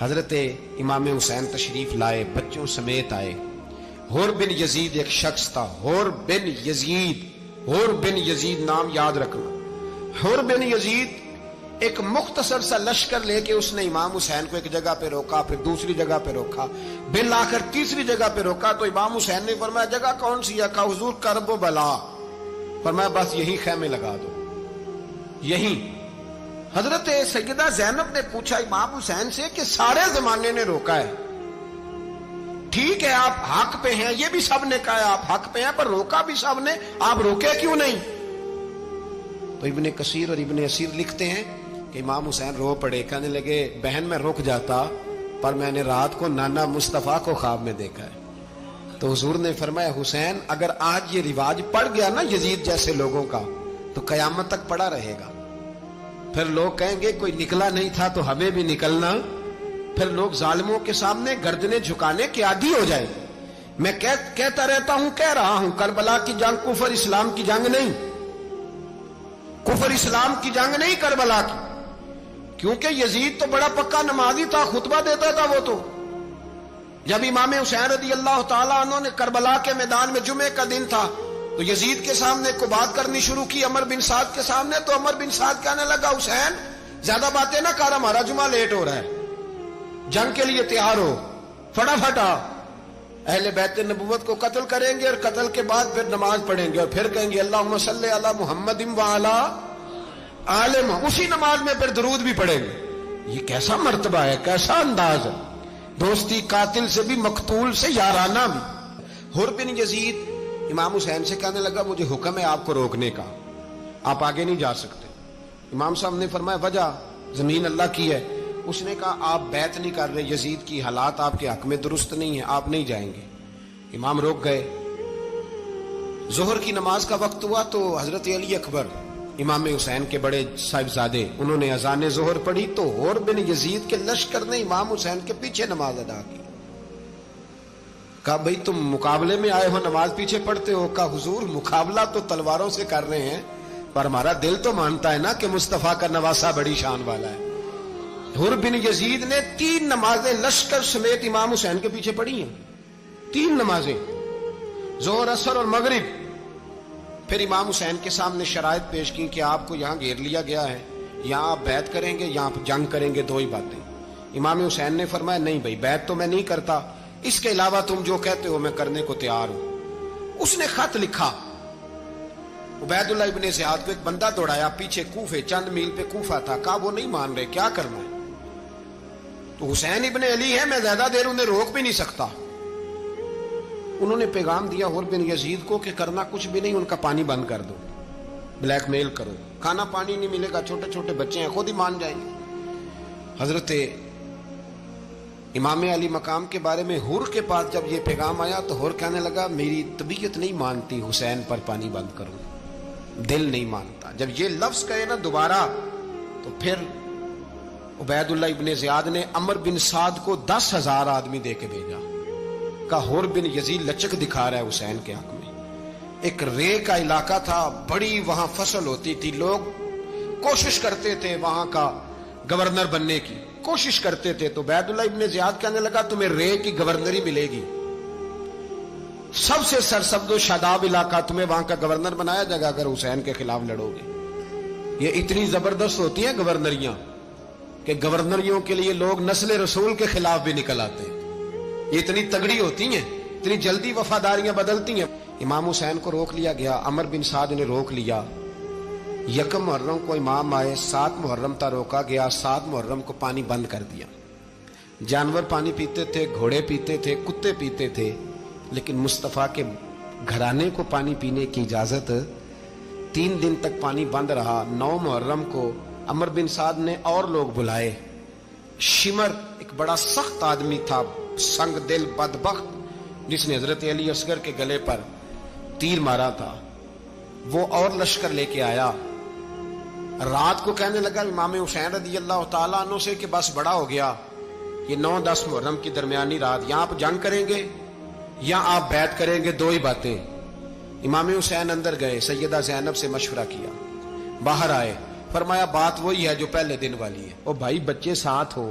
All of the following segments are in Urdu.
حضرت امام حسین تشریف لائے، بچوں سمیت آئے۔ حور بن یزید ایک شخص تھا، حور بن یزید، حور بن یزید نام یاد رکھنا۔ حور بن یزید ایک مختصر سا لشکر لے کے اس نے امام حسین کو ایک جگہ پہ روکا، پھر دوسری جگہ پہ روکا، بالآخر تیسری جگہ پہ روکا تو امام حسین نے فرمایا جگہ کون سی ہے؟ کہا حضور کرب و بلا۔ فرمایا بس یہی خیمے لگا دو، یہی۔ حضرت سیدہ زینب نے پوچھا امام حسین سے کہ سارے زمانے نے روکا ہے، ٹھیک ہے آپ حق پہ ہیں، یہ بھی سب نے کہا ہے آپ حق پہ ہیں، پر روکا بھی سب نے، آپ روکے کیوں نہیں؟ تو ابن کثیر اور ابن اسیر لکھتے ہیں کہ امام حسین رو پڑے، کہنے لگے بہن میں رک جاتا پر میں نے رات کو نانا مصطفیٰ کو خواب میں دیکھا ہے۔ تو حضور نے فرمایا حسین اگر آج یہ رواج پڑ گیا نا یزید جیسے لوگوں کا تو قیامت تک پڑا رہے گا، پھر لوگ کہیں گے کوئی نکلا نہیں تھا تو ہمیں بھی نکلنا، پھر لوگ ظالموں کے سامنے گردنیں جھکانے کے عادی ہو جائے۔ میں کہتا رہتا ہوں، کہہ رہا ہوں، کربلا کی جنگ کفر اسلام کی جنگ نہیں، کفر اسلام کی جنگ نہیں کربلا کی، کیونکہ یزید تو بڑا پکا نمازی تھا، خطبہ دیتا تھا وہ تو۔ جب امام حسین رضی اللہ تعالیٰ عنہ نے کربلا کے میدان میں جمعے کا دن تھا تو یزید کے سامنے کو بات کرنی شروع کی، عمر بن سعد کے سامنے، تو عمر بن سعد کہنے لگا حسین زیادہ باتیں نہ کر، ہمارا جمعہ لیٹ ہو رہا ہے، جنگ کے لیے تیار ہو، فٹافٹ آ، اہل بیت نبوت کو قتل کریں گے اور قتل کے بعد پھر نماز پڑھیں گے اور پھر کہیں گے اللہم صلی علی محمد وعلی آل محمد، اسی نماز میں پھر درود بھی پڑھیں گے۔ یہ کیسا مرتبہ ہے، کیسا انداز ہے، دوستی قاتل سے بھی مقتول سے یارانہ بھی۔ حور بن یزید امام حسین سے کہنے لگا مجھے حکم ہے آپ کو روکنے کا، آپ آگے نہیں جا سکتے۔ امام صاحب نے فرمایا وجہ؟ زمین اللہ کی ہے۔ اس نے کہا آپ بیعت نہیں کر رہے، یزید کی حالات آپ کے حق میں درست نہیں ہیں، آپ نہیں جائیں گے۔ امام روک گئے۔ ظہر کی نماز کا وقت ہوا تو حضرت علی اکبر امام حسین کے بڑے صاحبزادے انہوں نے اذان ظہر پڑھی تو حور بن یزید کے لشکر نے امام حسین کے پیچھے نماز ادا کی۔ کہا بھئی تم مقابلے میں آئے ہو، نماز پیچھے پڑھتے ہو؟ کہا حضور مقابلہ تو تلواروں سے کر رہے ہیں پر ہمارا دل تو مانتا ہے نا کہ مصطفیٰ کا نواسہ بڑی شان والا ہے۔ حور بن یزید نے 3 نمازیں لشکر سمیت امام حسین کے پیچھے پڑھی ہیں، 3 نمازیں، ظہر اثر اور مغرب۔ پھر امام حسین کے سامنے شرائط پیش کی کہ آپ کو یہاں گھیر لیا گیا ہے، یہاں آپ بیعت کریں گے، یہاں آپ جنگ کریں گے، 2 ہی باتیں۔ امام حسین نے فرمایا نہیں بھائی بیعت تو میں نہیں کرتا، اس کے علاوہ تم جو کہتے ہو میں کرنے کو تیار ہوں۔ اس نے خط لکھا، عبید اللہ ابن زیاد کو ایک بندہ دوڑایا پیچھے، کوفے چند میل پہ کوفہ تھا، کہا وہ نہیں مان رہے، کیا کرنا ہے؟ تو حسین ابن علی ہے، میں زیادہ دیر انہیں روک بھی نہیں سکتا۔ انہوں نے پیغام دیا حور بن یزید کو کہ کرنا کچھ بھی نہیں، ان کا پانی بند کر دو، بلیک میل کرو، کھانا پانی نہیں ملے گا، چھوٹے چھوٹے بچے ہیں، خود ہی مان جائیں گے۔ حضرت امام علی مقام کے بارے میں حور کے پاس جب یہ پیغام آیا تو حور کہنے لگا میری طبیعت نہیں مانتی حسین پر پانی بند کروں، دل نہیں مانتا۔ جب یہ لفظ کہے نا دوبارہ تو پھر عبید اللہ ابن زیاد نے عمر بن سعد کو 10,000 آدمی دے کے بھیجا، کہا حور بن یزید لچک دکھا رہا ہے حسین کے حق میں۔ ایک رے کا علاقہ تھا، بڑی وہاں فصل ہوتی تھی، لوگ کوشش کرتے تھے وہاں کا گورنر بننے کی، کوشش کرتے تھے۔ تو عبید اللہ ابن زیاد کہنے لگا تمہیں رے کی گورنری ملے گی، سب سے سرسبز و شاداب علاقہ، تمہیں وہاں کا گورنر بنایا جائے گا اگر حسین کے خلاف لڑو گے۔ یہ اتنی زبردست ہوتی ہیں گورنریاں کہ گورنریوں کے لیے لوگ نسل رسول کے خلاف بھی نکل آتے ہیں، یہ اتنی تگڑی ہوتی ہیں، اتنی جلدی وفاداریاں بدلتی ہیں۔ امام حسین کو روک لیا گیا، عمر بن سعد نے روک لیا۔ 1 محرم کو امام آئے، 7 محرم تا روکا گیا، 7 محرم کو پانی بند کر دیا۔ جانور پانی پیتے تھے، گھوڑے پیتے تھے، کتے پیتے تھے، لیکن مصطفیٰ کے گھرانے کو پانی پینے کی اجازت، 3 دن تک پانی بند رہا۔ 9 محرم کو عمر بن سعد نے اور لوگ بلائے۔ شمر ایک بڑا سخت آدمی تھا، سنگ دل بدبخت، جس نے حضرت علی اصغر کے گلے پر تیر مارا تھا، وہ اور لشکر لے کے آیا۔ رات کو کہنے لگا امام حسین رضی اللہ تعالیٰ عنہ سے کہ بس بڑا ہو گیا، یہ 9-10 محرم کی درمیانی رات، یا آپ جنگ کریں گے یا آپ بیعت کریں گے، 2 ہی باتیں۔ امام حسین اندر گئے، سیدہ زینب سے مشورہ کیا، باہر آئے، فرمایا بات وہی ہے جو پہلے دن والی ہے۔ او بھائی بچے ساتھ ہو،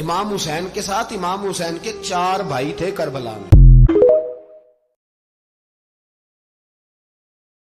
امام حسین کے ساتھ امام حسین کے 4 بھائی تھے کربلا میں.